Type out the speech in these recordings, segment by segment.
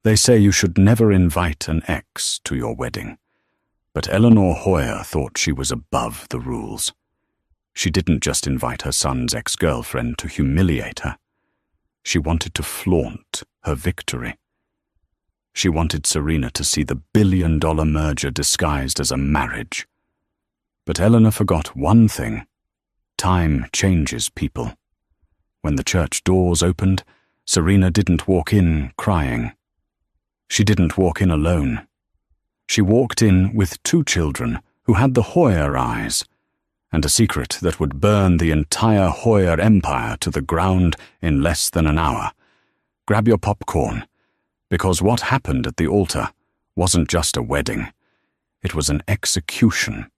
They say you should never invite an ex to your wedding, but Eleanor Hoyer thought she was above the rules. She didn't just invite her son's ex-girlfriend to humiliate her. She wanted to flaunt her victory. She wanted Serena to see the billion-dollar merger disguised as a marriage. But Eleanor forgot one thing. Time changes people. When the church doors opened, Serena didn't walk in crying. She didn't walk in alone. She walked in with 2 children who had the Hoyer eyes, and a secret that would burn the entire Hoyer empire to the ground in less than an hour. Grab your popcorn, because what happened at the altar wasn't just a wedding. It was an execution.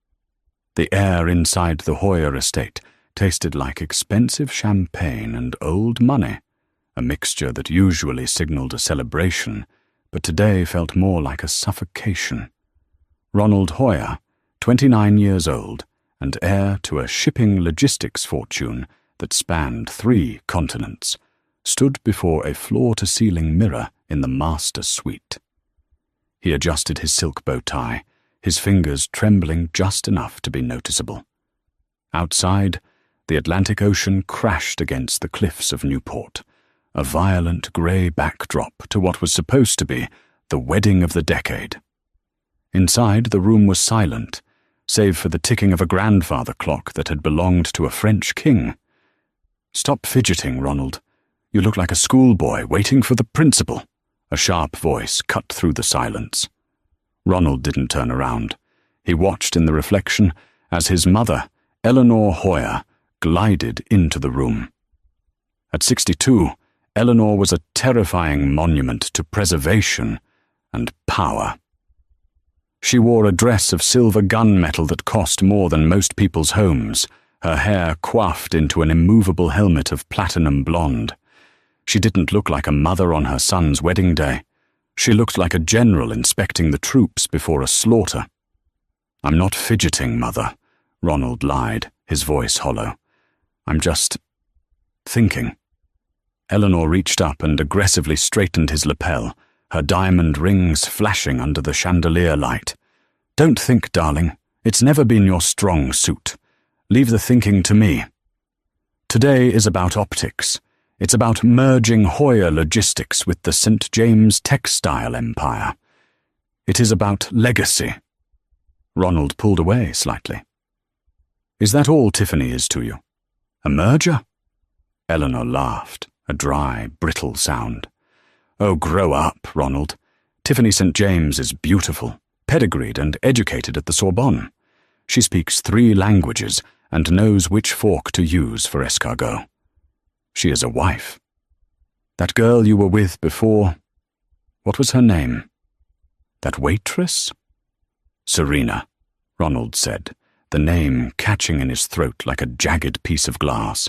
The air inside the Hoyer estate tasted like expensive champagne and old money, a mixture that usually signaled a celebration, but today felt more like a suffocation. Ronald Hoyer, 29 years old, and heir to a shipping logistics fortune that spanned 3 continents, stood before a floor-to-ceiling mirror in the master suite. He adjusted his silk bow tie, his fingers trembling just enough to be noticeable. Outside, the Atlantic Ocean crashed against the cliffs of Newport, a violent grey backdrop to what was supposed to be the wedding of the decade. Inside, the room was silent, save for the ticking of a grandfather clock that had belonged to a French king. "Stop fidgeting, Ronald. You look like a schoolboy waiting for the principal," a sharp voice cut through the silence. Ronald didn't turn around. He watched in the reflection as his mother, Eleanor Hoyer, glided into the room. At 62, Eleanor was a terrifying monument to preservation and power. She wore a dress of silver gunmetal that cost more than most people's homes, her hair coiffed into an immovable helmet of platinum blonde. She didn't look like a mother on her son's wedding day. She looked like a general inspecting the troops before a slaughter. "I'm not fidgeting, Mother," Ronald lied, his voice hollow. "I'm just thinking." Eleanor reached up and aggressively straightened his lapel, her diamond rings flashing under the chandelier light. "Don't think, darling. It's never been your strong suit. Leave the thinking to me. Today is about optics. It's about merging Hoyer logistics with the St. James textile empire. It is about legacy." Ronald pulled away slightly. "Is that all Tiffany is to you? A merger?" Eleanor laughed, a dry, brittle sound. "Oh, grow up, Ronald. Tiffany St. James is beautiful, pedigreed and educated at the Sorbonne. She speaks 3 languages and knows which fork to use for escargot. She is a wife. That girl you were with before, what was her name? That waitress?" "Serena," Ronald said, the name catching in his throat like a jagged piece of glass.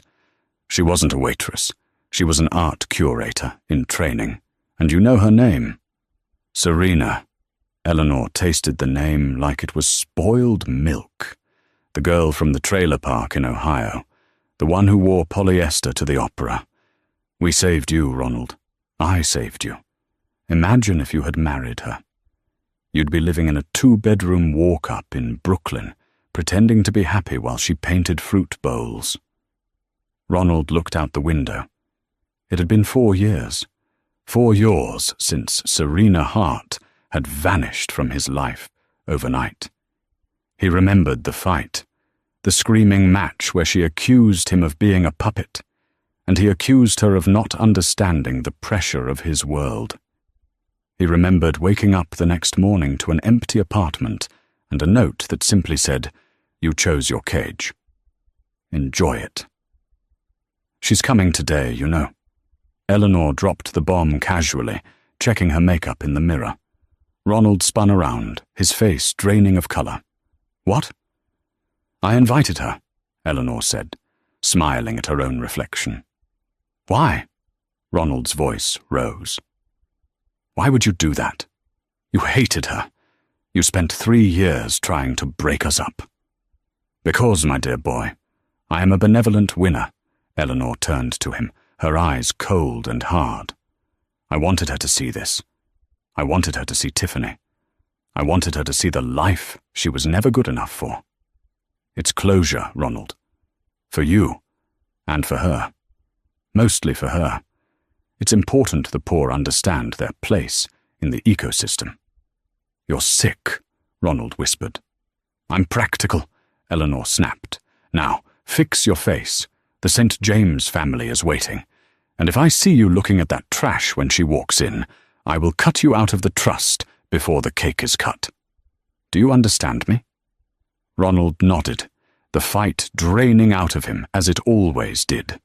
"She wasn't a waitress. She was an art curator in training. And you know her name." "Serena." Eleanor tasted the name like it was spoiled milk. The girl from the trailer park in Ohio. The one who wore polyester to the opera. "We saved you, Ronald. I saved you. Imagine if you had married her. You'd be living in a 2-bedroom walk-up in Brooklyn, pretending to be happy while she painted fruit bowls." Ronald looked out the window. It had been 4 years. 4 years since Serena Hart had vanished from his life overnight. He remembered the fight, the screaming match where she accused him of being a puppet, and he accused her of not understanding the pressure of his world. He remembered waking up the next morning to an empty apartment and a note that simply said, "You chose your cage. Enjoy it." "She's coming today, you know." Eleanor dropped the bomb casually, checking her makeup in the mirror. Ronald spun around, his face draining of color. "What?" "I invited her," Eleanor said, smiling at her own reflection. "Why?" Ronald's voice rose. "Why would you do that? You hated her. You spent 3 years trying to break us up." "Because, my dear boy, I am a benevolent winner," Eleanor turned to him, her eyes cold and hard. "I wanted her to see this. I wanted her to see Tiffany. I wanted her to see the life she was never good enough for. It's closure, Ronald. For you, and for her. Mostly for her. It's important the poor understand their place in the ecosystem. You're sick, Ronald whispered. I'm practical, Eleanor snapped. Now, fix your face. The St. James family is waiting. And if I see you looking at that trash when she walks in, I will cut you out of the trust before the cake is cut. Do you understand me? Ronald nodded, the fight draining out of him as it always did.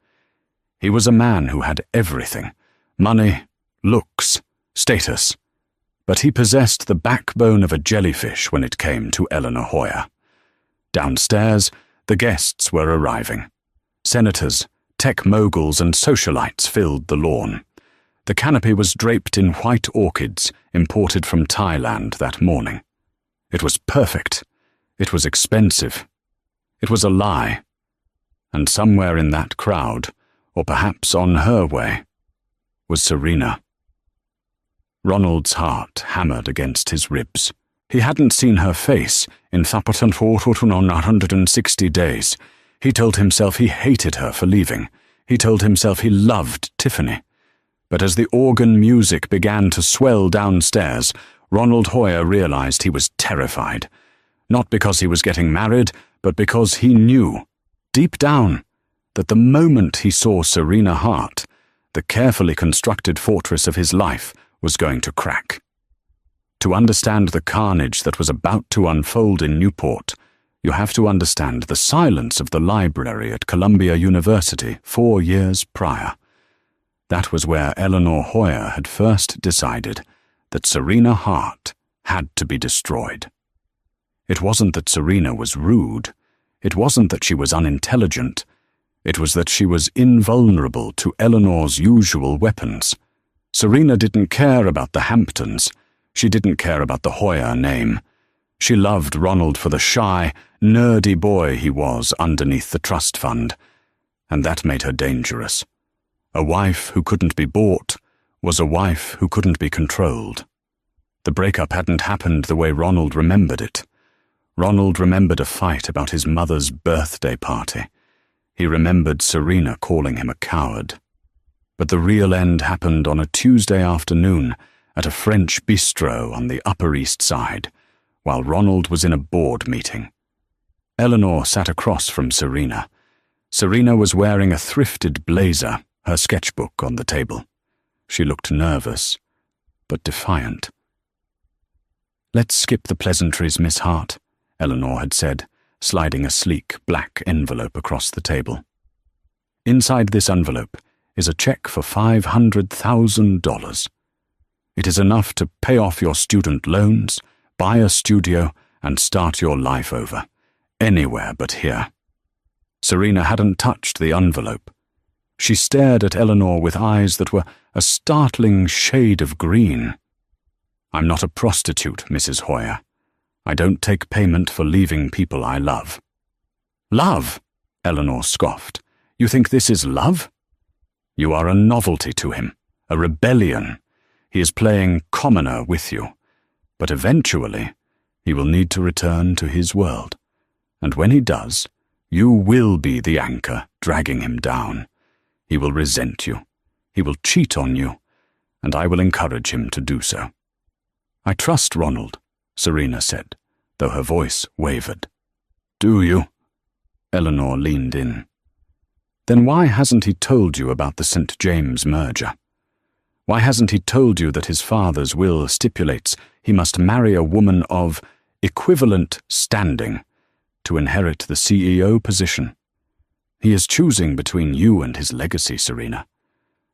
He was a man who had everything: money, looks, status. But he possessed the backbone of a jellyfish when it came to Eleanor Hoyer. Downstairs, the guests were arriving. Senators, tech moguls, and socialites filled the lawn. The canopy was draped in white orchids imported from Thailand that morning. It was perfect. It was expensive. It was a lie. And somewhere in that crowd, or perhaps on her way, was Serena. Ronald's heart hammered against his ribs. He hadn't seen her face in 160 days. He told himself he hated her for leaving. He told himself he loved Tiffany. But as the organ music began to swell downstairs, Ronald Hoyer realized he was terrified. Not because he was getting married, but because he knew, deep down, that the moment he saw Serena Hart, the carefully constructed fortress of his life was going to crack. To understand the carnage that was about to unfold in Newport, you have to understand the silence of the library at Columbia University 4 years prior. That was where Eleanor Hoyer had first decided that Serena Hart had to be destroyed. It wasn't that Serena was rude. It wasn't that she was unintelligent. It was that she was invulnerable to Eleanor's usual weapons. Serena didn't care about the Hamptons. She didn't care about the Hoyer name. She loved Ronald for the shy, nerdy boy he was underneath the trust fund, and that made her dangerous. A wife who couldn't be bought was a wife who couldn't be controlled. The breakup hadn't happened the way Ronald remembered it. Ronald remembered a fight about his mother's birthday party. He remembered Serena calling him a coward. But the real end happened on a Tuesday afternoon at a French bistro on the Upper East Side, while Ronald was in a board meeting. Eleanor sat across from Serena. Serena was wearing a thrifted blazer, her sketchbook on the table. She looked nervous, but defiant. "Let's skip the pleasantries, Miss Hart," Eleanor had said, sliding a sleek black envelope across the table. Inside this envelope is a check for $500,000. It is enough to pay off your student loans, buy a studio, and start your life over, anywhere but here. Serena hadn't touched the envelope. She stared at Eleanor with eyes that were a startling shade of green. "I'm not a prostitute, Mrs. Hoyer. I don't take payment for leaving people I love." "Love?" Eleanor scoffed. "You think this is love?" "You are a novelty to him, a rebellion. He is playing commoner with you. But eventually, he will need to return to his world. And when he does, you will be the anchor dragging him down. He will resent you. He will cheat on you, and I will encourage him to do so." "I trust Ronald," Serena said, though her voice wavered. "Do you?" Eleanor leaned in. "Then why hasn't he told you about the St. James merger? Why hasn't he told you that his father's will stipulates he must marry a woman of equivalent standing to inherit the CEO position? He is choosing between you and his legacy, Serena.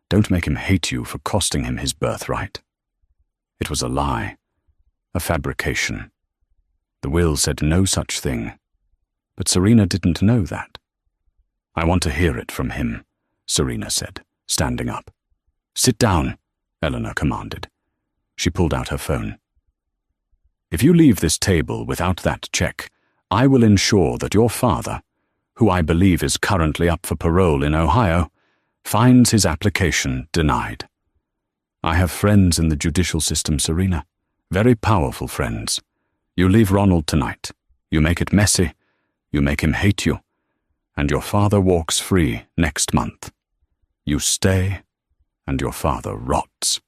Don't make him hate you for costing him his birthright." It was a lie, a fabrication. The will said no such thing, but Serena didn't know that. "I want to hear it from him," Serena said, standing up. "Sit down," Eleanor commanded. She pulled out her phone. "If you leave this table without that check, I will ensure that your father, who I believe is currently up for parole in Ohio, finds his application denied. I have friends in the judicial system, Serena. Very powerful friends. You leave Ronald tonight. You make it messy. You make him hate you. And your father walks free next month. You stay, and your father rots.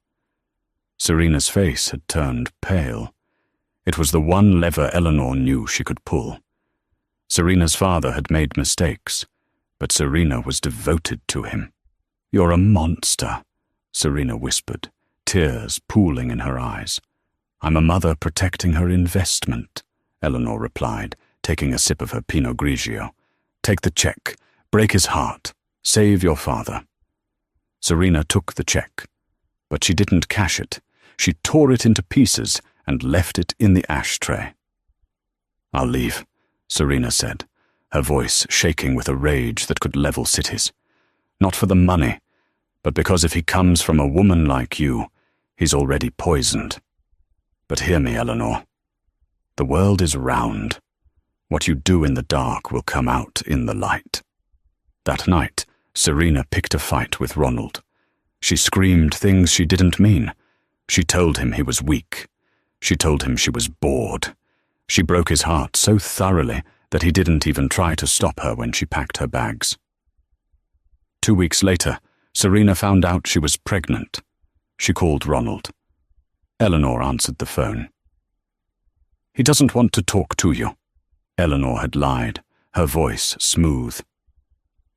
Serena's face had turned pale. It was the one lever Eleanor knew she could pull. Serena's father had made mistakes, but Serena was devoted to him. You're a monster, Serena whispered, tears pooling in her eyes. I'm a mother protecting her investment, Eleanor replied, taking a sip of her Pinot Grigio. Take the check, break his heart, save your father. Serena took the check, but she didn't cash it. She tore it into pieces and left it in the ashtray. I'll leave, Serena said, her voice shaking with a rage that could level cities. Not for the money, but because if he comes from a woman like you, he's already poisoned. But hear me, Eleanor. The world is round. What you do in the dark will come out in the light. That night, Serena picked a fight with Ronald. She screamed things she didn't mean. She told him he was weak. She told him she was bored. She broke his heart so thoroughly that he didn't even try to stop her when she packed her bags. 2 weeks later, Serena found out she was pregnant. She called Ronald. Eleanor answered the phone. He doesn't want to talk to you. Eleanor had lied, her voice smooth.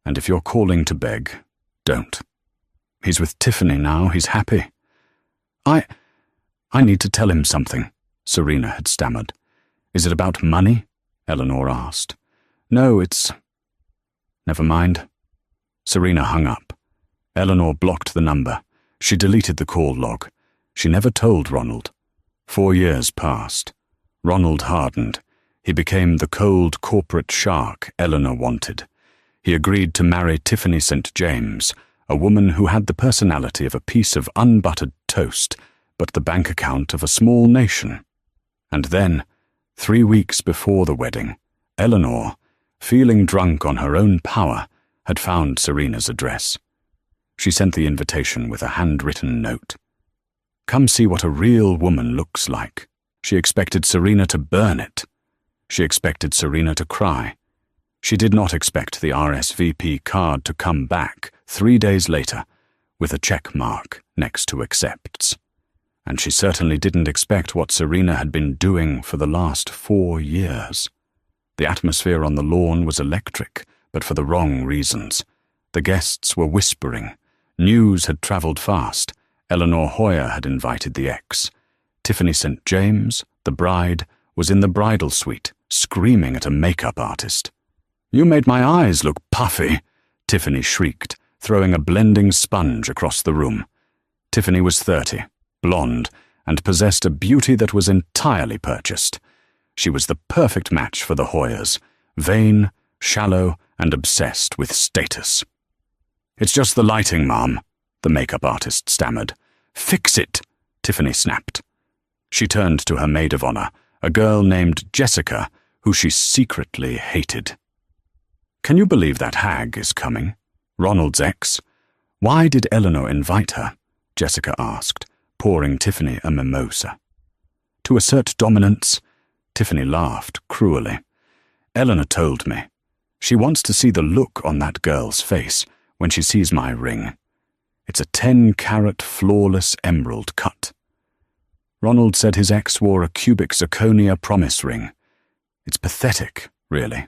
And if you're calling to beg, don't. He's with Tiffany now, he's happy. I need to tell him something, Serena had stammered. Is it about money? Eleanor asked. No, it's... Never mind. Serena hung up. Eleanor blocked the number. She deleted the call log. She never told Ronald. 4 years passed. Ronald hardened. He became the cold corporate shark Eleanor wanted. He agreed to marry Tiffany St. James, a woman who had the personality of a piece of unbuttered toast, but the bank account of a small nation. And then, 3 weeks before the wedding, Eleanor, feeling drunk on her own power, had found Serena's address. She sent the invitation with a handwritten note. Come see what a real woman looks like. She expected Serena to burn it. She expected Serena to cry. She did not expect the RSVP card to come back 3 days later with a check mark next to accepts. And she certainly didn't expect what Serena had been doing for the last 4 years. The atmosphere on the lawn was electric, but for the wrong reasons. The guests were whispering. News had travelled fast. Eleanor Hoyer had invited the ex. Tiffany St. James, the bride, was in the bridal suite, screaming at a makeup artist. You made my eyes look puffy, Tiffany shrieked, throwing a blending sponge across the room. Tiffany was 30, blonde, and possessed a beauty that was entirely purchased. She was the perfect match for the Hoyers, vain, shallow, and obsessed with status. It's just the lighting, Mom, the makeup artist stammered. Fix it, Tiffany snapped. She turned to her maid of honor, a girl named Jessica, who she secretly hated. Can you believe that hag is coming? Ronald's ex? Why did Eleanor invite her? Jessica asked, pouring Tiffany a mimosa. To assert dominance? Tiffany laughed cruelly. Eleanor told me. She wants to see the look on that girl's face when she sees my ring. It's a 10-carat flawless emerald cut. Ronald said his ex wore a cubic zirconia promise ring. It's pathetic, really.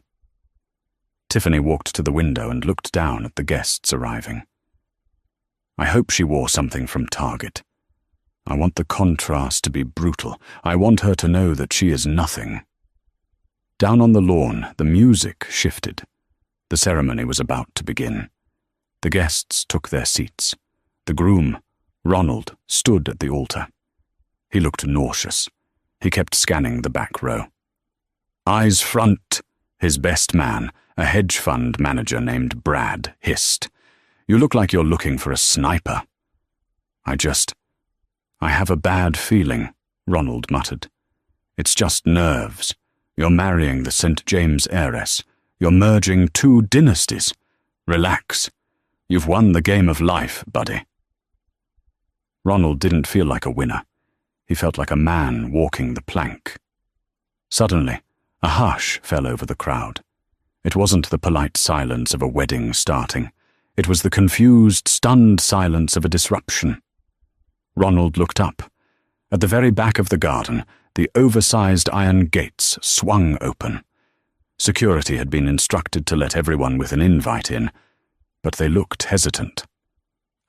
Tiffany walked to the window and looked down at the guests arriving. I hope she wore something from Target. I want the contrast to be brutal. I want her to know that she is nothing. Down on the lawn, the music shifted. The ceremony was about to begin. The guests took their seats. The groom, Ronald, stood at the altar. He looked nauseous. He kept scanning the back row. Eyes front, his best man, a hedge fund manager named Brad, hissed. You look like you're looking for a sniper. I have a bad feeling, Ronald muttered. It's just nerves. You're marrying the St. James heiress. You're merging 2 dynasties. Relax. You've won the game of life, buddy. Ronald didn't feel like a winner. He felt like a man walking the plank. Suddenly, a hush fell over the crowd. It wasn't the polite silence of a wedding starting. It was the confused, stunned silence of a disruption. Ronald looked up. At the very back of the garden, the oversized iron gates swung open. Security had been instructed to let everyone with an invite in, but they looked hesitant.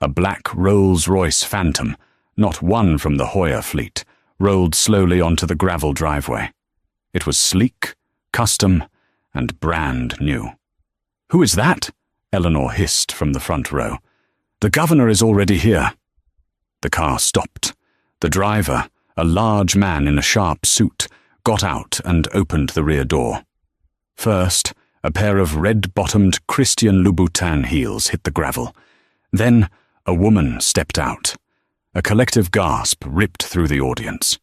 A black Rolls-Royce Phantom, not one from the Hoyer fleet, rolled slowly onto the gravel driveway. It was sleek, custom, and brand new. "Who is that?" Eleanor hissed from the front row. "The governor is already here." The car stopped. The driver, a large man in a sharp suit, got out and opened the rear door. First, a pair of red-bottomed Christian Louboutin heels hit the gravel. Then, a woman stepped out. A collective gasp ripped through the audience.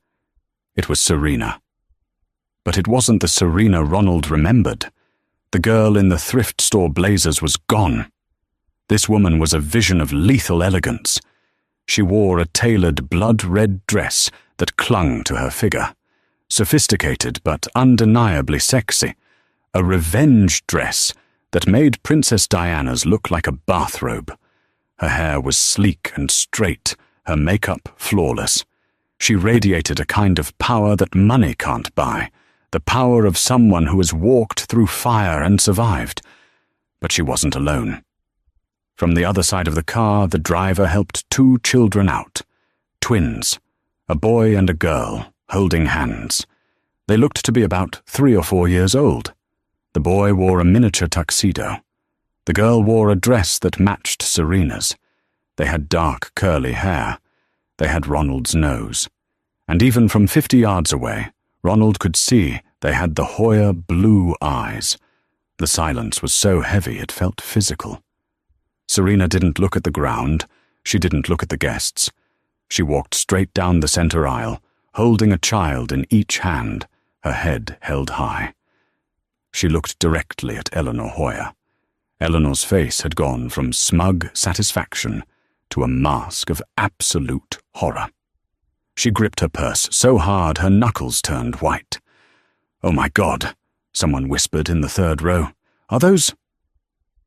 It was Serena. But it wasn't the Serena Ronald remembered. The girl in the thrift store blazers was gone. This woman was a vision of lethal elegance. She wore a tailored blood-red dress that clung to her figure. Sophisticated but undeniably sexy. A revenge dress that made Princess Diana's look like a bathrobe. Her hair was sleek and straight, her makeup flawless. She radiated a kind of power that money can't buy, the power of someone who has walked through fire and survived. But she wasn't alone. From the other side of the car, the driver helped 2 children out. Twins, a boy and a girl, holding hands. They looked to be about 3 or 4 years old. The boy wore a miniature tuxedo. The girl wore a dress that matched Serena's. They had dark, curly hair. They had Ronald's nose. And even from 50 yards away, Ronald could see they had the Hoyer blue eyes. The silence was so heavy it felt physical. Serena didn't look at the ground. She didn't look at the guests. She walked straight down the center aisle, holding a child in each hand, her head held high. She looked directly at Eleanor Hoyer. Eleanor's face had gone from smug satisfaction to a mask of absolute horror. She gripped her purse so hard her knuckles turned white. "Oh my God," someone whispered in the third row. "Are those—"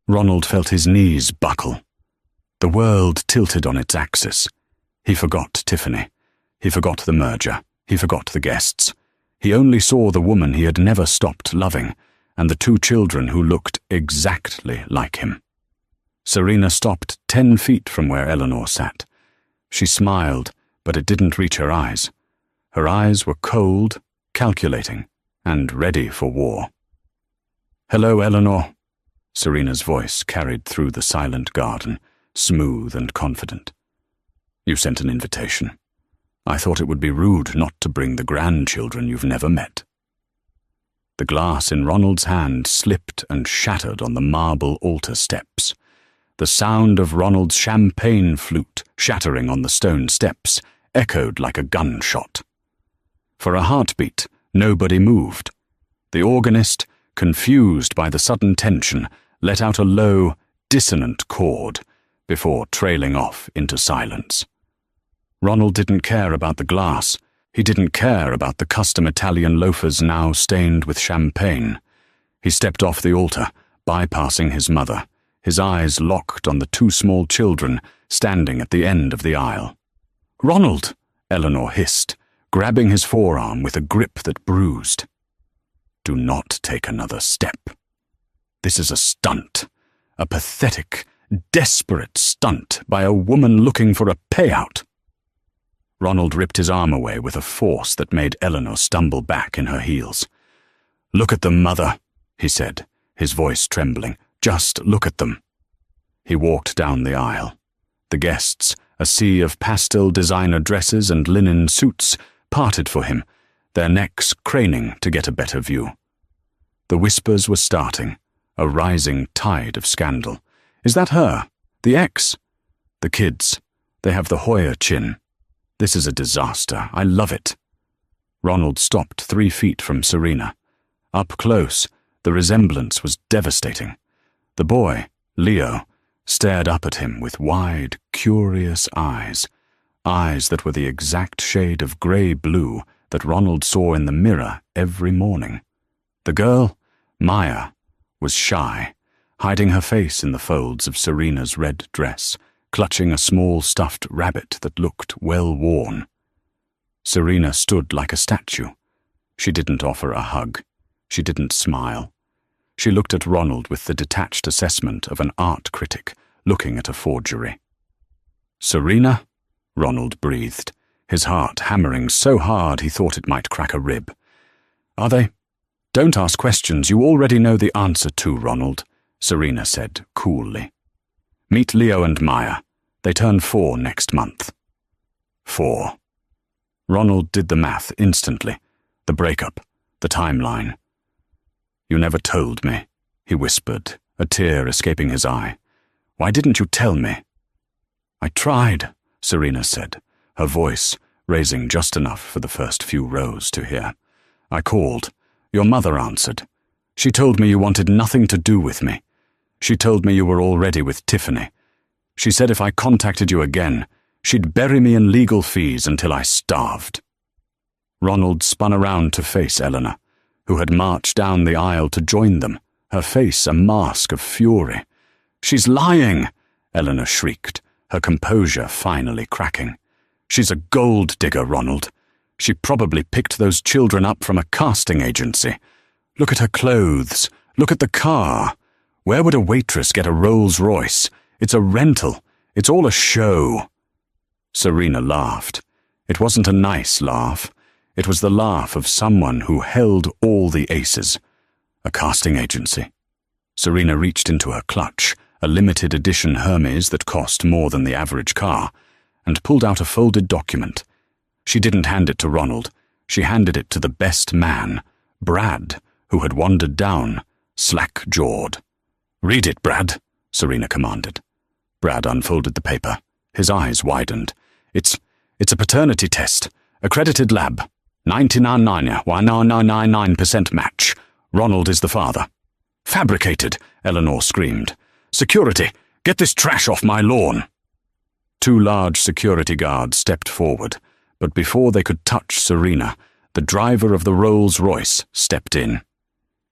Ronald felt his knees buckle. The world tilted on its axis. He forgot Tiffany. He forgot the merger. He forgot the guests. He only saw the woman he had never stopped loving, and the 2 children who looked exactly like him. Serena stopped 10 feet from where Eleanor sat. She smiled, but it didn't reach her eyes. Her eyes were cold, calculating, and ready for war. "Hello, Eleanor." Serena's voice carried through the silent garden, smooth and confident. "You sent an invitation. I thought it would be rude not to bring the grandchildren you've never met." The glass in Ronald's hand slipped and shattered on the marble altar steps. The sound of Ronald's champagne flute shattering on the stone steps echoed like a gunshot. For a heartbeat, nobody moved. The organist, confused by the sudden tension, let out a low, dissonant chord before trailing off into silence. Ronald didn't care about the glass. He didn't care about the custom Italian loafers now stained with champagne. He stepped off the altar, bypassing his mother, his eyes locked on the 2 small children standing at the end of the aisle. "Ronald!" Eleanor hissed, grabbing his forearm with a grip that bruised. "Do not take another step. This is a stunt, a pathetic, desperate stunt by a woman looking for a payout." Ronald ripped his arm away with a force that made Eleanor stumble back in her heels. "Look at them, Mother," he said, his voice trembling. "Just look at them." He walked down the aisle. The guests, a sea of pastel designer dresses and linen suits, parted for him, their necks craning to get a better view. The whispers were starting, a rising tide of scandal. "Is that her? The ex?" "The kids. They have the Hoyer chin. This is a disaster. I love it." Ronald stopped 3 feet from Serena. Up close, the resemblance was devastating. The boy, Leo, stared up at him with wide, curious eyes, eyes that were the exact shade of grey-blue that Ronald saw in the mirror every morning. The girl, Maya, was shy, hiding her face in the folds of Serena's red dress, clutching a small stuffed rabbit that looked well-worn. Serena stood like a statue. She didn't offer a hug. She didn't smile. She looked at Ronald with the detached assessment of an art critic looking at a forgery. "Serena?" Ronald breathed, his heart hammering so hard he thought it might crack a rib. "Are they?" "Don't ask questions you already know the answer to, Ronald," Serena said coolly. "Meet Leo and Maya. They turn 4 next month." 4. Ronald did the math instantly. The breakup, the timeline. "You never told me," he whispered, a tear escaping his eye. "Why didn't you tell me?" "I tried," Serena said, her voice raising just enough for the first few rows to hear. "I called. Your mother answered. She told me you wanted nothing to do with me. She told me you were already with Tiffany. She said if I contacted you again, she'd bury me in legal fees until I starved." Ronald spun around to face Eleanor, who had marched down the aisle to join them, her face a mask of fury. "She's lying!" Eleanor shrieked, her composure finally cracking. "She's a gold digger, Ronald. She probably picked those children up from a casting agency. Look at her clothes. Look at the car. Where would a waitress get a Rolls-Royce? It's a rental. It's all a show." Serena laughed. It wasn't a nice laugh. It was the laugh of someone who held all the aces. A casting agency. Serena reached into her clutch, a limited edition Hermes that cost more than the average car, and pulled out a folded document. She didn't hand it to Ronald. She handed it to the best man, Brad, who had wandered down, slack-jawed. "Read it, Brad," Serena commanded. Brad unfolded the paper. His eyes widened. It's a paternity test. Accredited lab. 99.999% match. Ronald is the father." "Fabricated," Eleanor screamed. "Security, get this trash off my lawn." 2 large security guards stepped forward, but before they could touch Serena, the driver of the Rolls-Royce stepped in.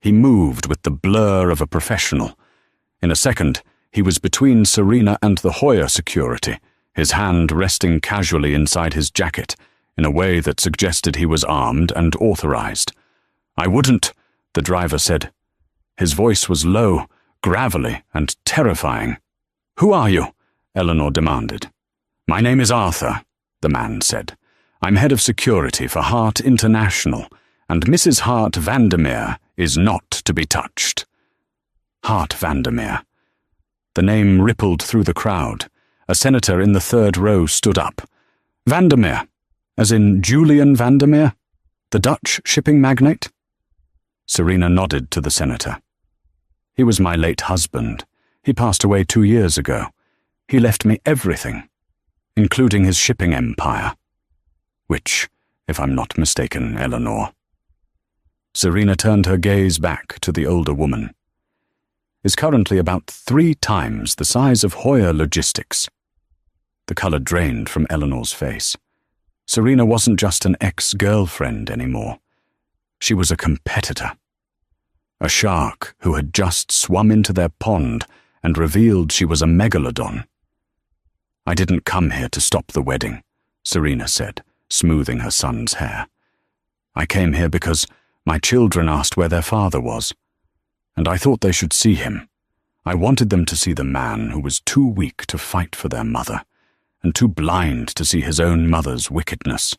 He moved with the blur of a professional. In a second, he was between Serena and the Hoyer security, his hand resting casually inside his jacket, in a way that suggested he was armed and authorized. "I wouldn't," the driver said. His voice was low, gravelly, and terrifying. "Who are you?" Eleanor demanded. "My name is Arthur," the man said. "I'm head of security for Hart International, and Mrs. Hart Vandermeer is not to be touched." Hart Vandermeer. The name rippled through the crowd. A senator in the 3rd row stood up. "Vandermeer, as in Julian Vandermeer, the Dutch shipping magnate?" Serena nodded to the senator. "He was my late husband. He passed away 2 years ago. He left me everything, including his shipping empire. Which, if I'm not mistaken, Eleanor." Serena turned her gaze back to the older woman. "Is currently about 3 times the size of Hoyer Logistics." The color drained from Eleanor's face. Serena wasn't just an ex-girlfriend anymore. She was a competitor. A shark who had just swum into their pond and revealed she was a megalodon. "I didn't come here to stop the wedding," Serena said, smoothing her son's hair. "I came here because my children asked where their father was, and I thought they should see him. I wanted them to see the man who was too weak to fight for their mother, and too blind to see his own mother's wickedness."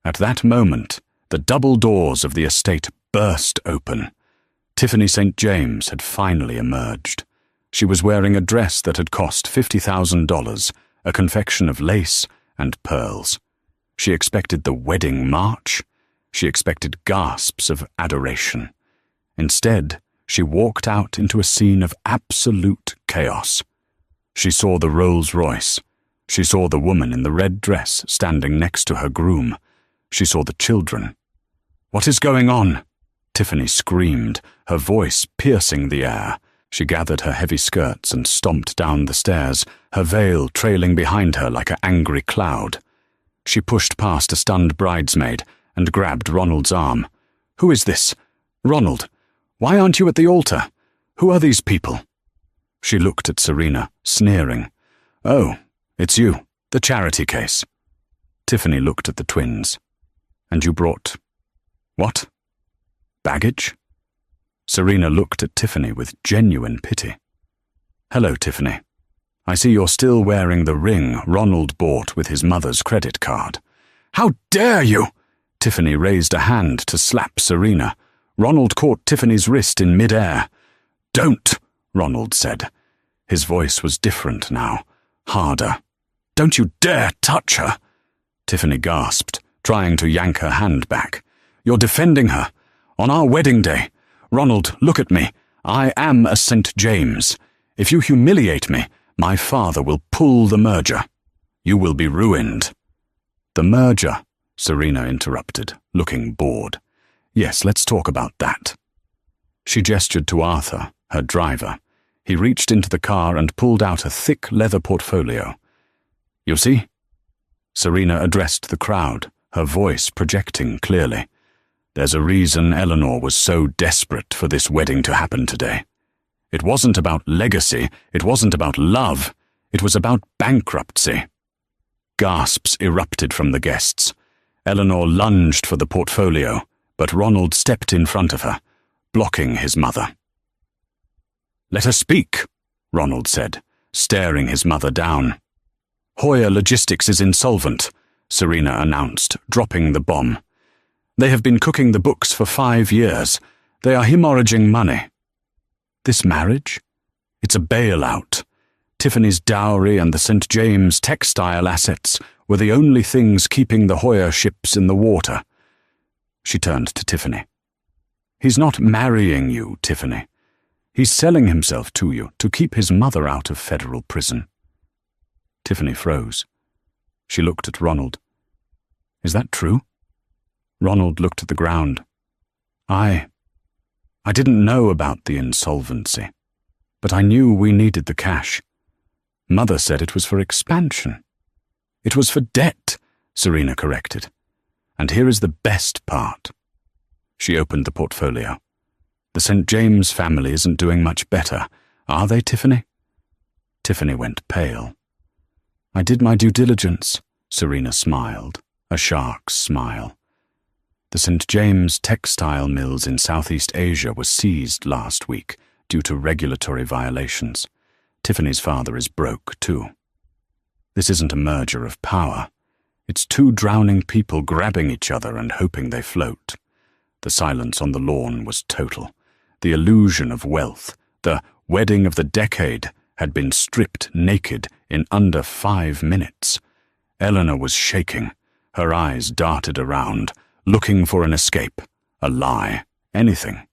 At that moment, the double doors of the estate burst open. Tiffany St. James had finally emerged. She was wearing a dress that had cost $50,000, a confection of lace and pearls. She expected the wedding march. She expected gasps of adoration. Instead, she walked out into a scene of absolute chaos. She saw the Rolls-Royce. She saw the woman in the red dress standing next to her groom. She saw the children. "What is going on?" Tiffany screamed, her voice piercing the air. She gathered her heavy skirts and stomped down the stairs, her veil trailing behind her like an angry cloud. She pushed past a stunned bridesmaid and grabbed Ronald's arm. "Who is this? Ronald, why aren't you at the altar? Who are these people?" She looked at Serena, sneering. "Oh, it's you, the charity case." Tiffany looked at the twins. "And you brought... what? Baggage?" Serena looked at Tiffany with genuine pity. "Hello, Tiffany. I see you're still wearing the ring Ronald bought with his mother's credit card." "How dare you!" Tiffany raised a hand to slap Serena. Ronald caught Tiffany's wrist in mid-air. "Don't," Ronald said. His voice was different now, harder. "Don't you dare touch her!" Tiffany gasped, trying to yank her hand back. "You're defending her. On our wedding day. Ronald, look at me. I am a St. James. If you humiliate me, my father will pull the merger. You will be ruined." "The merger," Serena interrupted, looking bored. "Yes, let's talk about that." She gestured to Arthur, her driver. He reached into the car and pulled out a thick leather portfolio. "You see?" Serena addressed the crowd, her voice projecting clearly. "There's a reason Eleanor was so desperate for this wedding to happen today. It wasn't about legacy, it wasn't about love, it was about bankruptcy." Gasps erupted from the guests. Eleanor lunged for the portfolio, but Ronald stepped in front of her, blocking his mother. "Let her speak," Ronald said, staring his mother down. "Hoyer Logistics is insolvent," Serena announced, dropping the bomb. "They have been cooking the books for 5 years. They are hemorrhaging money." "This marriage? It's a bailout. Tiffany's dowry and the St. James textile assets were the only things keeping the Hoyer ships in the water." She turned to Tiffany. "He's not marrying you, Tiffany. He's selling himself to you to keep his mother out of federal prison." Tiffany froze. She looked at Ronald. "Is that true?" Ronald looked at the ground. I didn't know about the insolvency, but I knew we needed the cash. Mother said it was for expansion." "It was for debt," Serena corrected. "And here is the best part." She opened the portfolio. "The St. James family isn't doing much better, are they, Tiffany?" Tiffany went pale. "I did my due diligence," Serena smiled, a shark's smile. "The St. James textile mills in Southeast Asia were seized last week due to regulatory violations. Tiffany's father is broke, too. This isn't a merger of power. It's 2 drowning people grabbing each other and hoping they float." The silence on the lawn was total. The illusion of wealth, the wedding of the decade, had been stripped naked in under 5 minutes. Eleanor was shaking. Her eyes darted around, looking for an escape, a lie, anything.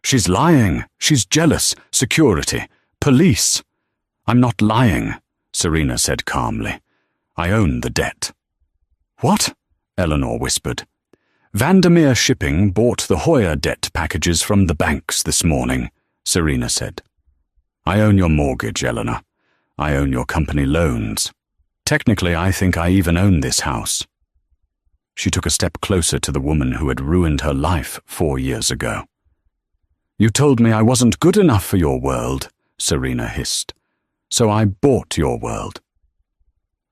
"She's lying. She's jealous. Security. Police." "I'm not lying," Serena said calmly. "I own the debt." "What?" Eleanor whispered. "Vandermeer Shipping bought the Hoyer debt packages from the banks this morning," Serena said. "I own your mortgage, Eleanor. I own your company loans. Technically, I think I even own this house." She took a step closer to the woman who had ruined her life 4 years ago. "You told me I wasn't good enough for your world," Serena hissed. "So I bought your world."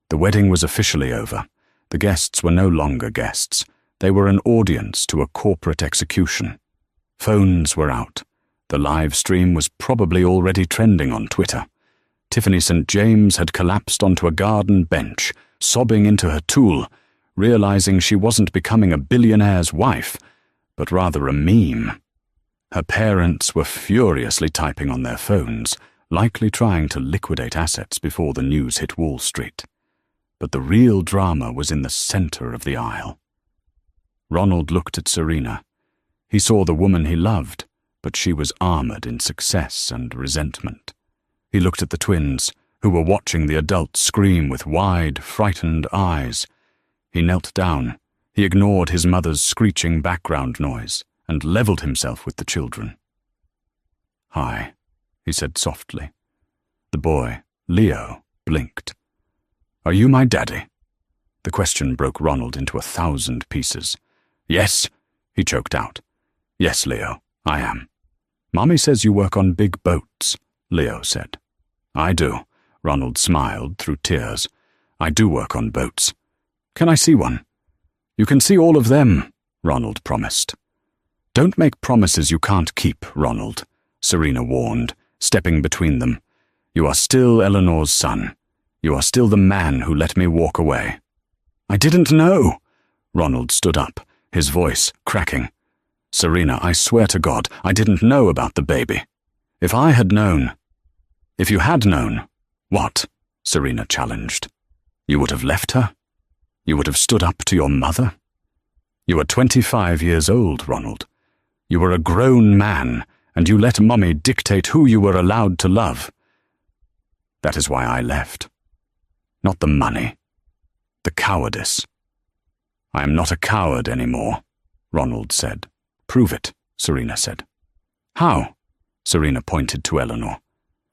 The wedding was officially over. The guests were no longer guests. They were an audience to a corporate execution. Phones were out. The live stream was probably already trending on Twitter. Tiffany St. James had collapsed onto a garden bench, sobbing into her tulle, realizing she wasn't becoming a billionaire's wife, but rather a meme. Her parents were furiously typing on their phones, likely trying to liquidate assets before the news hit Wall Street. But the real drama was in the center of the aisle. Ronald looked at Serena. He saw the woman he loved, but she was armored in success and resentment. He looked at the twins, who were watching the adult scream with wide, frightened eyes. He knelt down. He ignored his mother's screeching background noise and leveled himself with the children. "Hi," he said softly. The boy, Leo, blinked. Are you my daddy? The question broke Ronald into 1,000 pieces. Yes, he choked out. Yes, Leo, I am. Mommy says you work on big boats, Leo said. I do, Ronald smiled through tears. I do work on boats. Can I see one? You can see all of them, Ronald promised. Don't make promises you can't keep, Ronald, Serena warned, stepping between them. You are still Eleanor's son. You are still the man who let me walk away. I didn't know. Ronald stood up, his voice cracking. Serena, I swear to God, I didn't know about the baby. If I had known... If you had known... What? Serena challenged. You would have left her? You would have stood up to your mother? You were 25 years old, Ronald. You were a grown man, and you let Mommy dictate who you were allowed to love. That is why I left. Not the money. The cowardice. I am not a coward anymore, Ronald said. Prove it, Serena said. How? Serena pointed to Eleanor.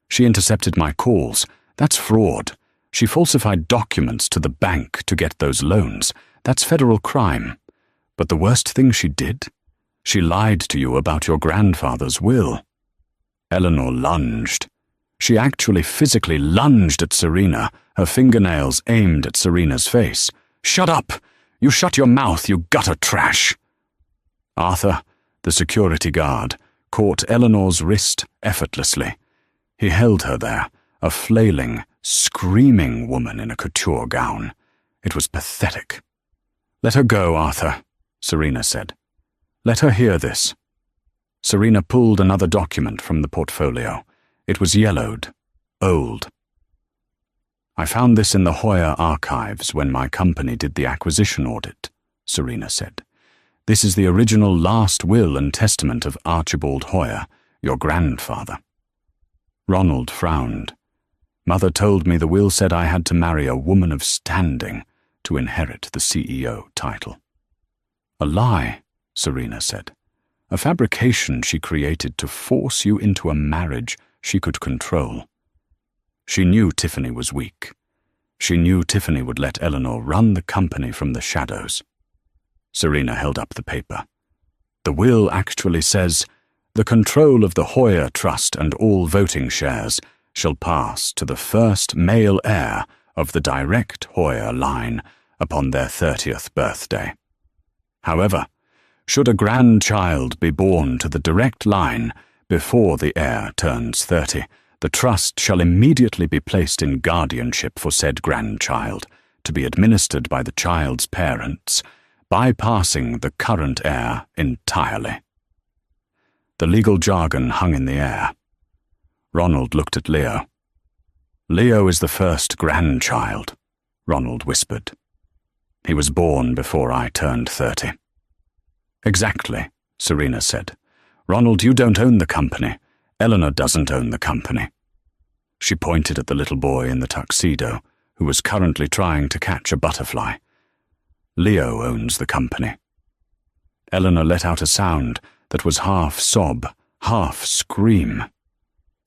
She intercepted my calls. That's fraud. She falsified documents to the bank to get those loans. That's federal crime. But the worst thing she did? She lied to you about your grandfather's will. Eleanor lunged. She actually physically lunged at Serena, her fingernails aimed at Serena's face. Shut up! You shut your mouth, you gutter trash! Arthur, the security guard, caught Eleanor's wrist effortlessly. He held her there, a flailing, screaming woman in a couture gown. It was pathetic. Let her go, Arthur, Serena said. Let her hear this. Serena pulled another document from the portfolio. It was yellowed, old. I found this in the Hoyer archives when my company did the acquisition audit, Serena said. This is the original last will and testament of Archibald Hoyer, your grandfather. Ronald frowned. Mother told me the will said I had to marry a woman of standing to inherit the CEO title. A lie, Serena said. A fabrication she created to force you into a marriage she could control. She knew Tiffany was weak. She knew Tiffany would let Eleanor run the company from the shadows. Serena held up the paper. The will actually says, the control of the Hoyer Trust and all voting shares shall pass to the first male heir of the direct Hoyer line upon their 30th birthday. However, should a grandchild be born to the direct line before the heir turns 30, the trust shall immediately be placed in guardianship for said grandchild, to be administered by the child's parents, bypassing the current heir entirely. The legal jargon hung in the air. Ronald looked at Leo. Leo is the first grandchild, Ronald whispered. He was born before I turned 30. Exactly, Serena said. Ronald, you don't own the company. Eleanor doesn't own the company. She pointed at the little boy in the tuxedo, who was currently trying to catch a butterfly. Leo owns the company. Eleanor let out a sound that was half sob, half scream.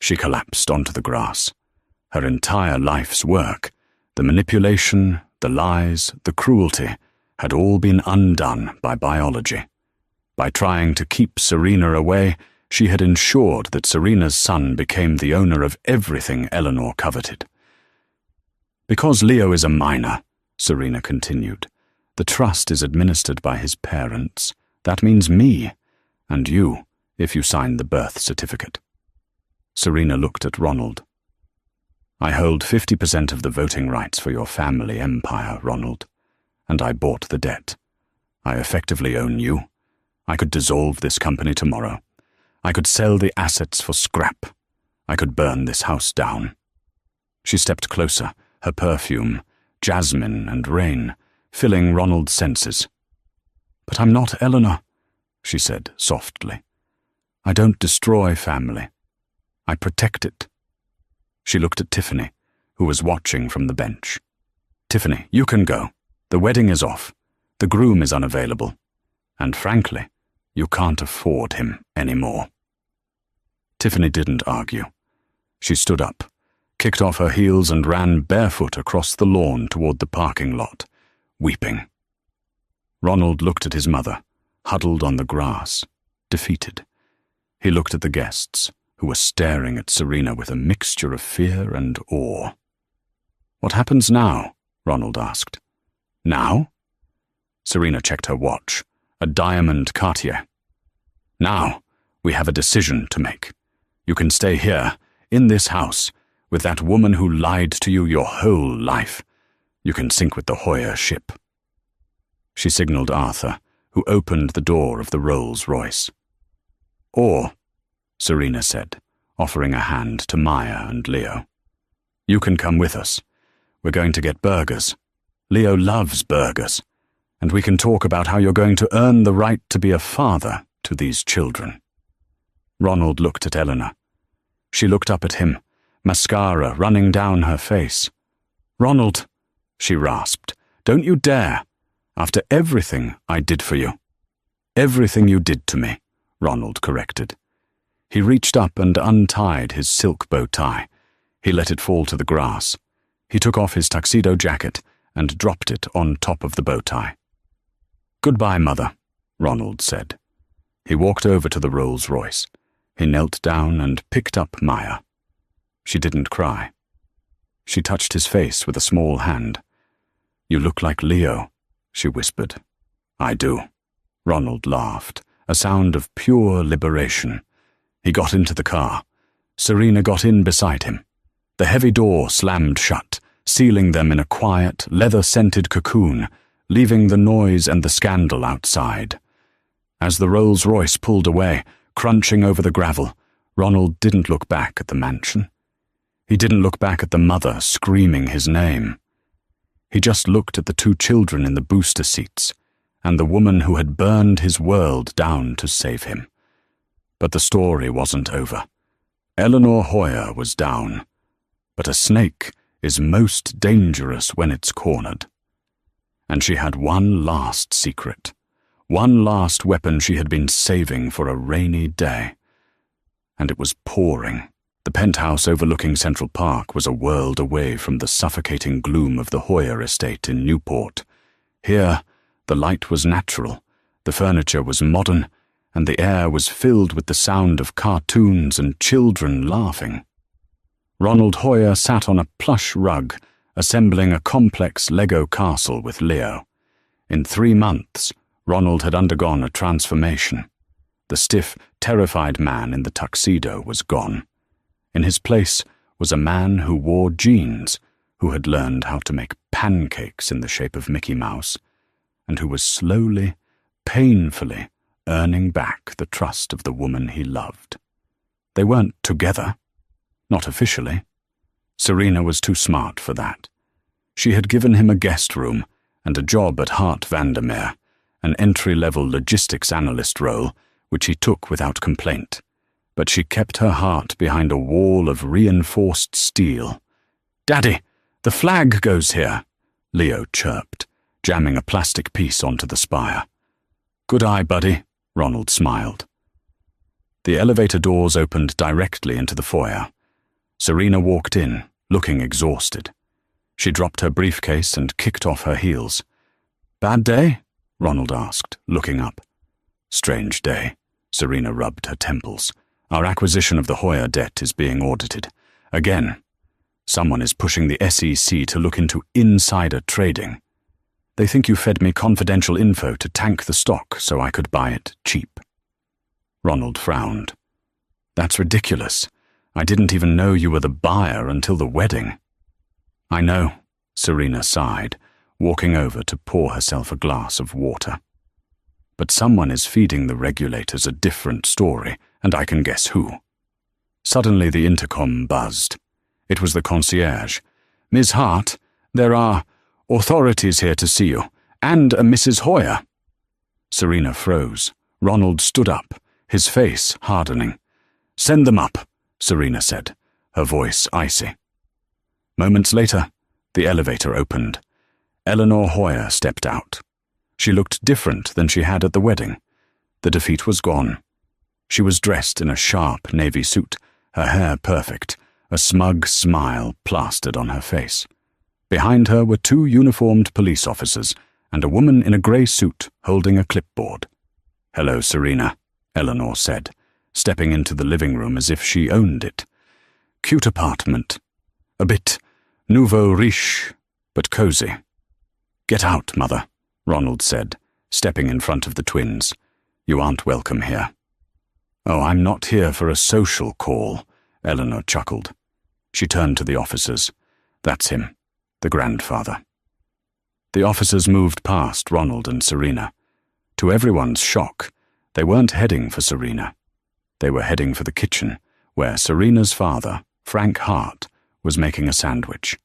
She collapsed onto the grass. Her entire life's work, the manipulation, the lies, the cruelty, had all been undone by biology. By trying to keep Serena away, she had ensured that Serena's son became the owner of everything Eleanor coveted. Because Leo is a minor, Serena continued, the trust is administered by his parents. That means me, and you, if you sign the birth certificate. Serena looked at Ronald. I hold 50% of the voting rights for your family empire, Ronald, and I bought the debt. I effectively own you. I could dissolve this company tomorrow. I could sell the assets for scrap. I could burn this house down. She stepped closer, her perfume, jasmine and rain, filling Ronald's senses. But I'm not Eleanor, she said softly. I don't destroy family. I protect it. She looked at Tiffany, who was watching from the bench. Tiffany, you can go. The wedding is off. The groom is unavailable. And frankly, you can't afford him anymore. Tiffany didn't argue. She stood up, kicked off her heels and ran barefoot across the lawn toward the parking lot, weeping. Ronald looked at his mother, huddled on the grass, defeated. He looked at the guests, who were staring at Serena with a mixture of fear and awe. "What happens now?" Ronald asked. "Now?" Serena checked her watch, a diamond Cartier. "Now, we have a decision to make. You can stay here, in this house, with that woman who lied to you your whole life. You can sink with the Hoyer ship." She signaled Arthur, who opened the door of the Rolls-Royce. "Or," Serena said, offering a hand to Maya and Leo, "you can come with us. We're going to get burgers. Leo loves burgers. And we can talk about how you're going to earn the right to be a father to these children." Ronald looked at Eleanor. She looked up at him, mascara running down her face. "Ronald," she rasped, "don't you dare. After everything I did for you." "Everything you did to me," Ronald corrected. He reached up and untied his silk bow tie. He let it fall to the grass. He took off his tuxedo jacket and dropped it on top of the bow tie. "Goodbye, Mother," Ronald said. He walked over to the Rolls-Royce. He knelt down and picked up Maya. She didn't cry. She touched his face with a small hand. "You look like Leo," she whispered. "I do." Ronald laughed, a sound of pure liberation. He got into the car. Serena got in beside him. The heavy door slammed shut, sealing them in a quiet, leather-scented cocoon, leaving the noise and the scandal outside. As the Rolls-Royce pulled away, crunching over the gravel, Ronald didn't look back at the mansion. He didn't look back at the mother screaming his name. He just looked at the two children in the booster seats, and the woman who had burned his world down to save him. But the story wasn't over. Eleanor Hoyer was down. But a snake is most dangerous when it's cornered. And she had one last secret, one last weapon she had been saving for a rainy day. And it was pouring. The penthouse overlooking Central Park was a world away from the suffocating gloom of the Hoyer estate in Newport. Here, the light was natural, the furniture was modern, and the air was filled with the sound of cartoons and children laughing. Ronald Hoyer sat on a plush rug, assembling a complex Lego castle with Leo. In 3 months, Ronald had undergone a transformation. The stiff, terrified man in the tuxedo was gone. In his place was a man who wore jeans, who had learned how to make pancakes in the shape of Mickey Mouse, and who was slowly, painfully earning back the trust of the woman he loved. They weren't together. Not officially. Serena was too smart for that. She had given him a guest room and a job at Hart Vandermeer, an entry-level logistics analyst role, which he took without complaint. But she kept her heart behind a wall of reinforced steel. "Daddy, the flag goes here," Leo chirped, jamming a plastic piece onto the spire. "Good eye, buddy," Ronald smiled. The elevator doors opened directly into the foyer. Serena walked in, looking exhausted. She dropped her briefcase and kicked off her heels. "Bad day?" Ronald asked, looking up. "Strange day." Serena rubbed her temples. "Our acquisition of the Hoyer debt is being audited. Again. Someone is pushing the SEC to look into insider trading. They think you fed me confidential info to tank the stock so I could buy it cheap." Ronald frowned. "That's ridiculous. I didn't even know you were the buyer until the wedding." "I know," Serena sighed, walking over to pour herself a glass of water. "But someone is feeding the regulators a different story, and I can guess who." Suddenly the intercom buzzed. It was the concierge. "Ms. Hart, there are authorities here to see you, and a Mrs. Hoyer." Serena froze. Ronald stood up, his face hardening. "Send them up," Serena said, her voice icy. Moments later, the elevator opened. Eleanor Hoyer stepped out. She looked different than she had at the wedding. The defeat was gone. She was dressed in a sharp navy suit, her hair perfect, a smug smile plastered on her face. Behind her were 2 uniformed police officers and a woman in a grey suit holding a clipboard. "Hello, Serena," Eleanor said, stepping into the living room as if she owned it. "Cute apartment. A bit nouveau riche, but cozy." "Get out, Mother," Ronald said, stepping in front of the twins. "You aren't welcome here." "Oh, I'm not here for a social call," Eleanor chuckled. She turned to the officers. "That's him, the grandfather." The officers moved past Ronald and Serena. To everyone's shock, they weren't heading for Serena. They were heading for the kitchen, where Serena's father, Frank Hart, was making a sandwich.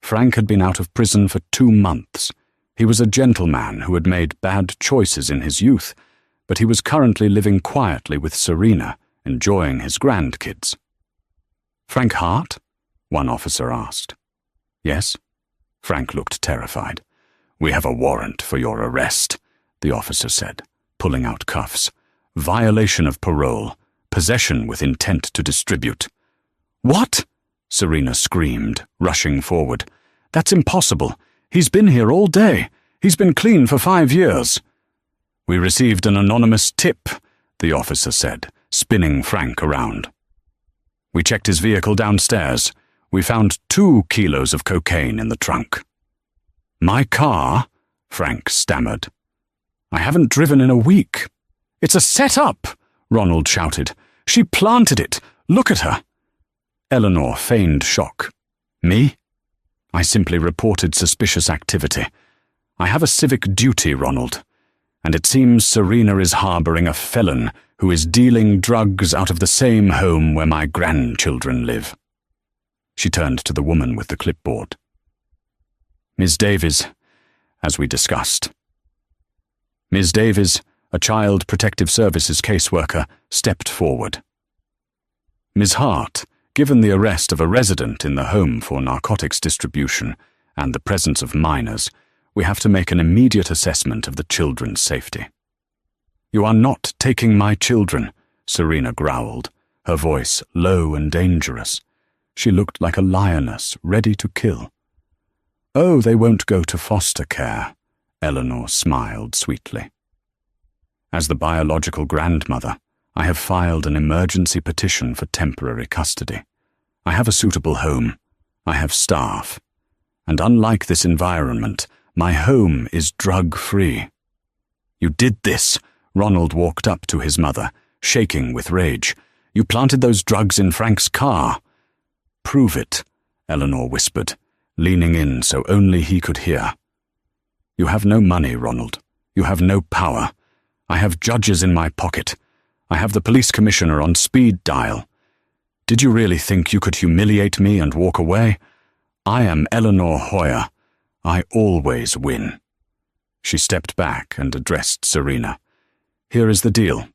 Frank had been out of prison for 2 months. He was a gentleman who had made bad choices in his youth, but he was currently living quietly with Serena, enjoying his grandkids. "Frank Hart?" one officer asked. "Yes?" Frank looked terrified. "We have a warrant for your arrest," the officer said, pulling out cuffs. "Violation of parole, possession with intent to distribute." "What?" Serena screamed, rushing forward. "That's impossible. He's been here all day. He's been clean for 5 years." "We received an anonymous tip," the officer said, spinning Frank around. "We checked his vehicle downstairs. We found 2 kilos of cocaine in the trunk." "My car?" Frank stammered. "I haven't driven in a week." "It's a set-up!" Ronald shouted. "She planted it. Look at her." Eleanor feigned shock. "Me? I simply reported suspicious activity. I have a civic duty, Ronald. And it seems Serena is harboring a felon who is dealing drugs out of the same home where my grandchildren live." She turned to the woman with the clipboard. "Ms. Davies, as we discussed." Ms. Davies, a Child Protective Services caseworker, stepped forward. "Ms. Hart, given the arrest of a resident in the home for narcotics distribution and the presence of minors, we have to make an immediate assessment of the children's safety." "You are not taking my children," Serena growled, her voice low and dangerous. She looked like a lioness ready to kill. "Oh, they won't go to foster care," Eleanor smiled sweetly. "As the biological grandmother, I have filed an emergency petition for temporary custody. I have a suitable home. I have staff. And unlike this environment, my home is drug-free." "You did this!" Ronald walked up to his mother, shaking with rage. "You planted those drugs in Frank's car." "Prove it," Eleanor whispered, leaning in so only he could hear. "You have no money, Ronald. You have no power. I have judges in my pocket. I have the police commissioner on speed dial. Did you really think you could humiliate me and walk away? I am Eleanor Hoyer. I always win." She stepped back and addressed Serena. "Here is the deal.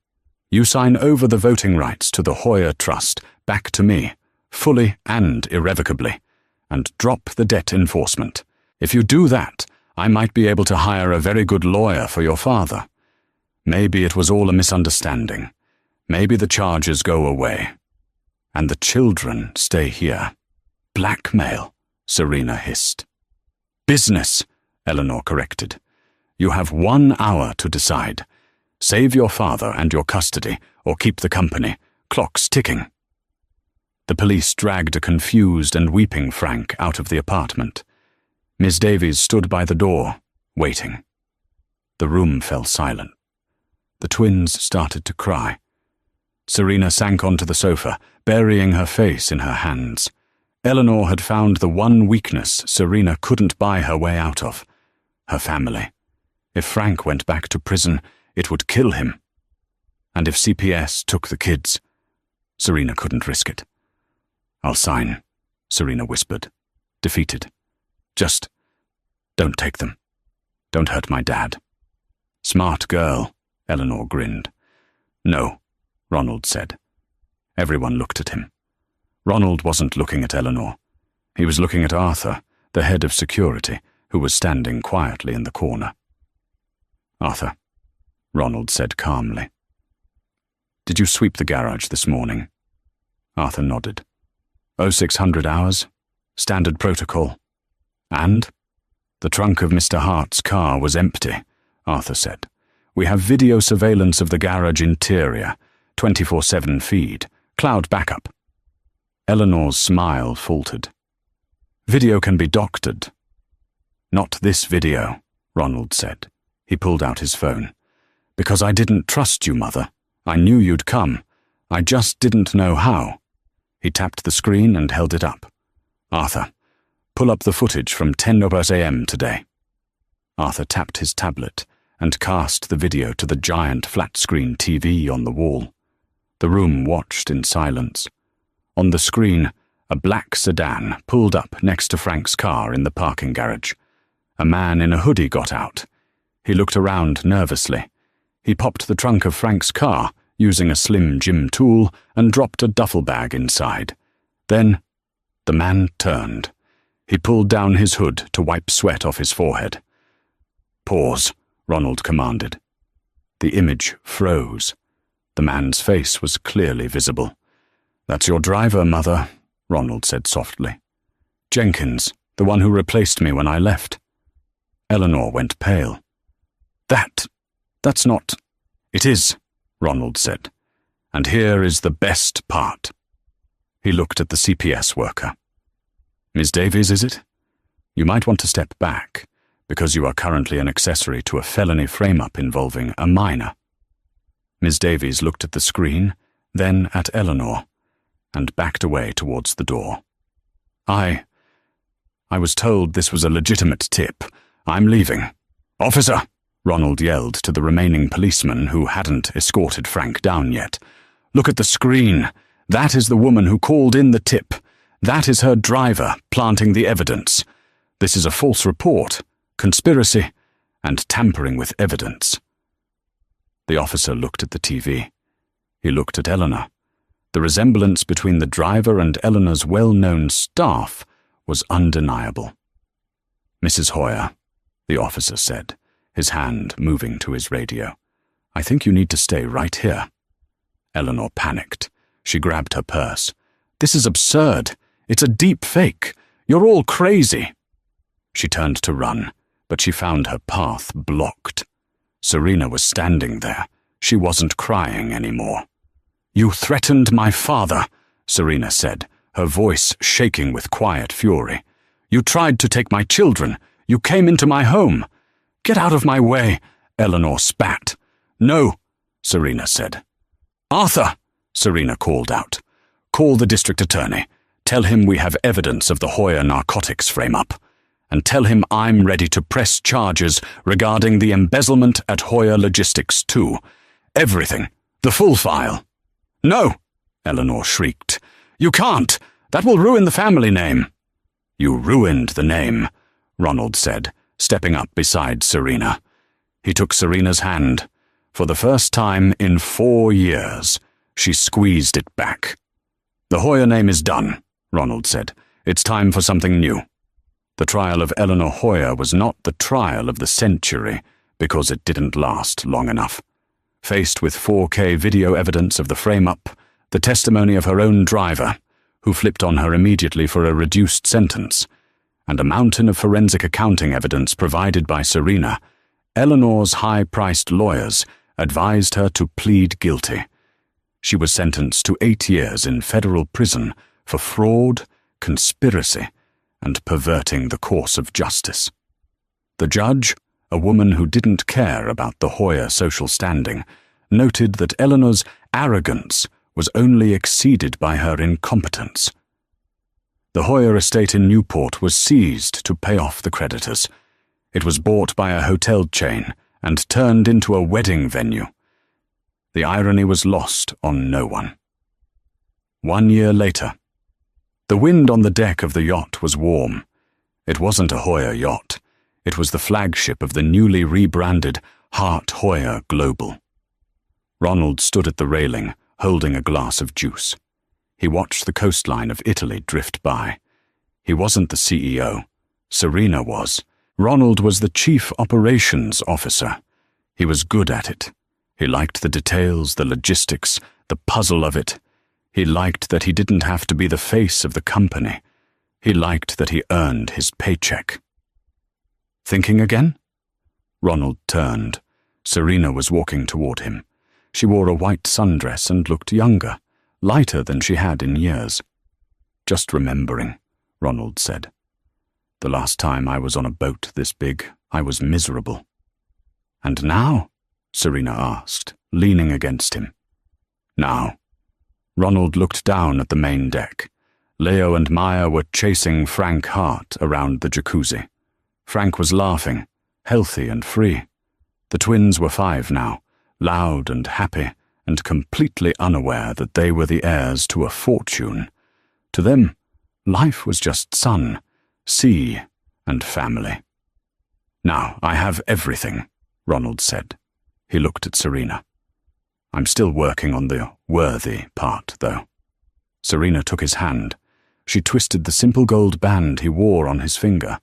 You sign over the voting rights to the Hoyer Trust back to me, fully and irrevocably, and drop the debt enforcement. If you do that, I might be able to hire a very good lawyer for your father. Maybe it was all a misunderstanding. Maybe the charges go away. And the children stay here." "Blackmail," Serena hissed. "Business," Eleanor corrected. "You have 1 hour to decide. Save your father and your custody, or keep the company. Clock's ticking." The police dragged a confused and weeping Frank out of the apartment. Miss Davies stood by the door, waiting. The room fell silent. The twins started to cry. Serena sank onto the sofa, burying her face in her hands. Eleanor had found the one weakness Serena couldn't buy her way out of: her family. If Frank went back to prison, it would kill him. And if CPS took the kids, Serena couldn't risk it. "I'll sign," Serena whispered, defeated. "Just don't take them. Don't hurt my dad." "Smart girl," Eleanor grinned. "No," Ronald said. Everyone looked at him. Ronald wasn't looking at Eleanor. He was looking at Arthur, the head of security, who was standing quietly in the corner. "Arthur," Ronald said calmly. "Did you sweep the garage this morning?" Arthur nodded. 0600 hours. Standard protocol. And? The trunk of Mr. Hart's car was empty, Arthur said. We have video surveillance of the garage interior, 24/7 feed, cloud backup. Eleanor's smile faltered. Video can be doctored. Not this video, Ronald said. He pulled out his phone. Because I didn't trust you, Mother. I knew you'd come. I just didn't know how. He tapped the screen and held it up. Arthur, pull up the footage from 10:00 a.m. today. Arthur tapped his tablet and cast the video to the giant flat-screen TV on the wall. The room watched in silence. On the screen, a black sedan pulled up next to Frank's car in the parking garage. A man in a hoodie got out. He looked around nervously. He popped the trunk of Frank's car using a slim gym tool and dropped a duffel bag inside. Then, the man turned. He pulled down his hood to wipe sweat off his forehead. Pause, Ronald commanded. The image froze. The man's face was clearly visible. That's your driver, Mother, Ronald said softly. Jenkins, the one who replaced me when I left. Eleanor went pale. That's not... It is, Ronald said. And here is the best part. He looked at the CPS worker. Miss Davies, is it? You might want to step back, because you are currently an accessory to a felony frame-up involving a minor. Miss Davies looked at the screen, then at Eleanor, and backed away towards the door. I was told this was a legitimate tip. I'm leaving. Officer! Ronald yelled to the remaining policeman who hadn't escorted Frank down yet. Look at the screen. That is the woman who called in the tip. That is her driver planting the evidence. This is a false report, conspiracy, and tampering with evidence. The officer looked at the TV. He looked at Eleanor. The resemblance between the driver and Eleanor's well-known staff was undeniable. Mrs. Hoyer, the officer said, his hand moving to his radio. I think you need to stay right here. Eleanor panicked. She grabbed her purse. This is absurd. It's a deep fake. You're all crazy. She turned to run, but she found her path blocked. Serena was standing there. She wasn't crying anymore. You threatened my father, Serena said, her voice shaking with quiet fury. You tried to take my children. You came into my home. Get out of my way, Eleanor spat. No, Serena said. Arthur, Serena called out. Call the district attorney. Tell him we have evidence of the Hoyer narcotics frame-up. And tell him I'm ready to press charges regarding the embezzlement at Hoyer Logistics too. Everything. The full file. No, Eleanor shrieked. You can't. That will ruin the family name. You ruined the name, Ronald said, stepping up beside Serena. He took Serena's hand. For the first time in 4 years, she squeezed it back. The Hoyer name is done, Ronald said. It's time for something new. The trial of Eleanor Hoyer was not the trial of the century because it didn't last long enough. Faced with 4K video evidence of the frame-up, the testimony of her own driver, who flipped on her immediately for a reduced sentence, and a mountain of forensic accounting evidence provided by Serena, Eleanor's high-priced lawyers advised her to plead guilty. She was sentenced to 8 years in federal prison for fraud, conspiracy, and perverting the course of justice. The judge, a woman who didn't care about the Hoyer social standing, noted that Eleanor's arrogance was only exceeded by her incompetence. The Hoyer estate in Newport was seized to pay off the creditors. It was bought by a hotel chain and turned into a wedding venue. The irony was lost on no one. 1 year later, the wind on the deck of the yacht was warm. It wasn't a Hoyer yacht. It was the flagship of the newly rebranded Hart Hoyer Global. Ronald stood at the railing, holding a glass of juice. He watched the coastline of Italy drift by. He wasn't the CEO. Serena was. Ronald was the chief operations officer. He was good at it. He liked the details, the logistics, the puzzle of it. He liked that he didn't have to be the face of the company. He liked that he earned his paycheck. Thinking again? Ronald turned. Serena was walking toward him. She wore a white sundress and looked younger, lighter than she had in years. Just remembering, Ronald said. The last time I was on a boat this big, I was miserable. And now? Serena asked, leaning against him. Now. Ronald looked down at the main deck. Leo and Maya were chasing Frank Hart around the jacuzzi. Frank was laughing, healthy and free. The twins were 5 now, loud and happy, and completely unaware that they were the heirs to a fortune. To them, life was just sun, sea, and family. Now I have everything, Ronald said. He looked at Serena. I'm still working on the worthy part, though. Serena took his hand. She twisted the simple gold band he wore on his finger.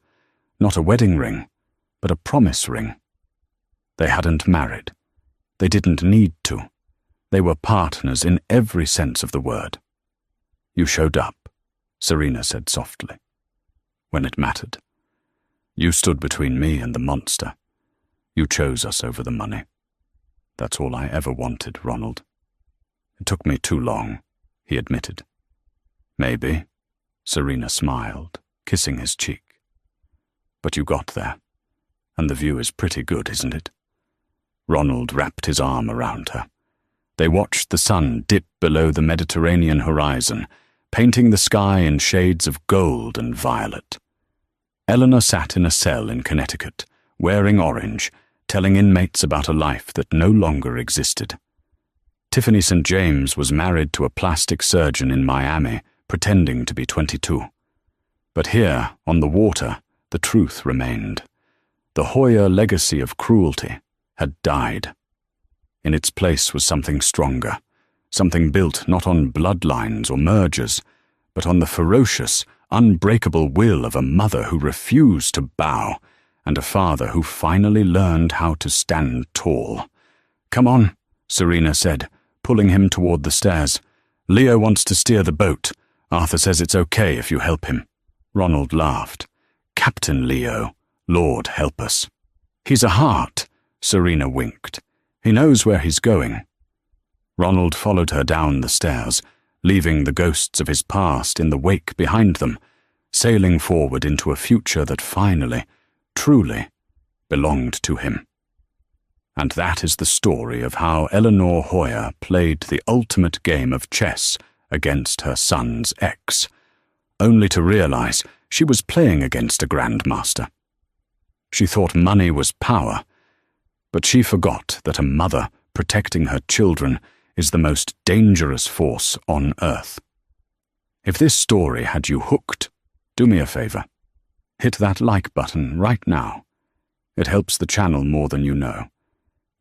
Not a wedding ring, but a promise ring. They hadn't married. They didn't need to. They were partners in every sense of the word. You showed up, Serena said softly, when it mattered. You stood between me and the monster. You chose us over the money. That's all I ever wanted, Ronald. It took me too long, he admitted. Maybe, Serena smiled, kissing his cheek. But you got there, and the view is pretty good, isn't it? Ronald wrapped his arm around her. They watched the sun dip below the Mediterranean horizon, painting the sky in shades of gold and violet. Eleanor sat in a cell in Connecticut, wearing orange, telling inmates about a life that no longer existed. Tiffany St. James was married to a plastic surgeon in Miami, pretending to be 22. But here, on the water, the truth remained. The Hoyer legacy of cruelty had died. In its place was something stronger, something built not on bloodlines or mergers, but on the ferocious, unbreakable will of a mother who refused to bow, and a father who finally learned how to stand tall. Come on, Serena said, pulling him toward the stairs. Leo wants to steer the boat. Arthur says it's okay if you help him. Ronald laughed. Captain Leo, Lord help us. He's a Hart, Serena winked. He knows where he's going. Ronald followed her down the stairs, leaving the ghosts of his past in the wake behind them, sailing forward into a future that finally, truly, belonged to him. And that is the story of how Eleanor Hoyer played the ultimate game of chess against her son's ex, only to realize she was playing against a grandmaster. She thought money was power, but she forgot that a mother protecting her children is the most dangerous force on earth. If this story had you hooked, do me a favor. Hit that like button right now. It helps the channel more than you know.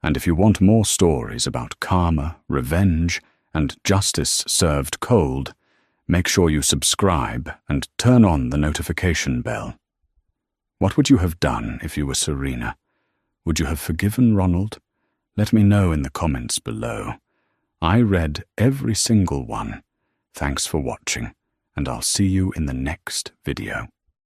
And if you want more stories about karma, revenge, and justice served cold, make sure you subscribe and turn on the notification bell. What would you have done if you were Serena? Would you have forgiven Ronald? Let me know in the comments below. I read every single one. Thanks for watching, and I'll see you in the next video.